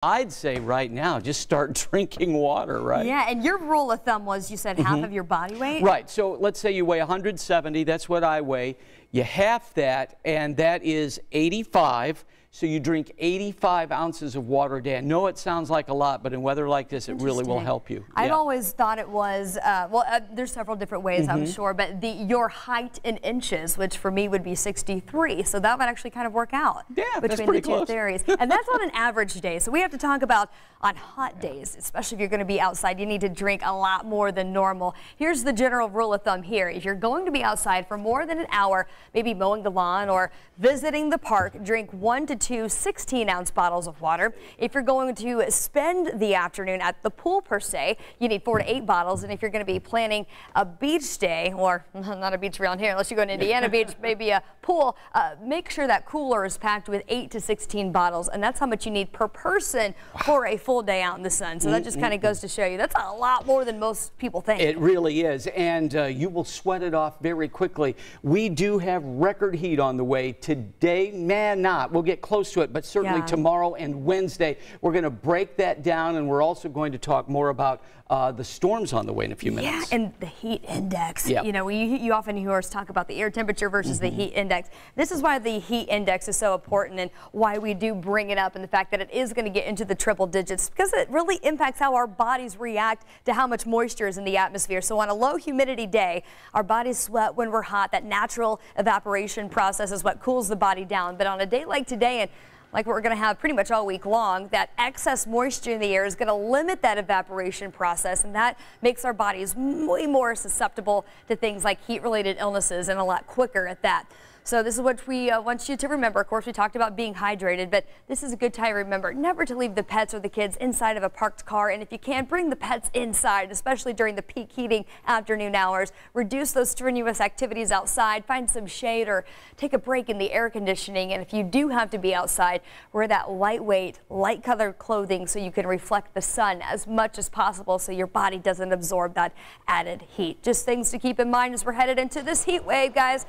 I'd say right now, just start drinking water, right? Yeah, and your rule of thumb was, you said, half of your body weight? Right, so let's say you weigh 170, that's what I weigh. You half that, and that is 85. So you drink 85 ounces of water a day. I know it sounds like a lot, but in weather like this, it really will help you. I've always thought it was, there's several different ways, I'm sure, but your height in inches, which for me would be 63, so that would actually kind of work out between the two theories. And that's on an average day. So we have to talk about on hot days, especially if you're going to be outside, you need to drink a lot more than normal. Here's the general rule of thumb here. If you're going to be outside for more than an hour, maybe mowing the lawn or visiting the park, drink 1 to 2 16-ounce bottles of water. If you're going to spend the afternoon at the pool per se, you need 4 to 8 bottles. And if you're going to be planning a beach day, or not a beach around here unless you go to Indiana Beach, maybe a pool, make sure that cooler is packed with 8 to 16 bottles. And that's how much you need per person for a full day out in the sun. So that just kind of goes to show you that's a lot more than most people think. It really is. And you will sweat it off very quickly. We do have record heat on the way today. We'll get close to it, but certainly tomorrow and Wednesday, we're going to break that down, and we're also going to talk more about the storms on the way in a few minutes. Yeah, and the heat index. You know, you often hear us talk about the air temperature versus the heat index. This is why the heat index is so important and why we do bring it up, and the fact that it is going to get into the triple digits, because it really impacts how our bodies react to how much moisture is in the atmosphere. So on a low humidity day, our bodies sweat when we're hot. That natural evaporation process is what cools the body down. But on a day like today, and like what we're going to have pretty much all week long, that excess moisture in the air is going to limit that evaporation process, and that makes our bodies way more susceptible to things like heat-related illnesses, and a lot quicker at that. So this is what we want you to remember. Of course, we talked about being hydrated, but this is a good time to remember never to leave the pets or the kids inside of a parked car. And if you can, bring the pets inside, especially during the peak heating afternoon hours. Reduce those strenuous activities outside. Find some shade or take a break in the air conditioning. And if you do have to be outside, wear that lightweight, light-colored clothing so you can reflect the sun as much as possible so your body doesn't absorb that added heat. Just things to keep in mind as we're headed into this heat wave, guys.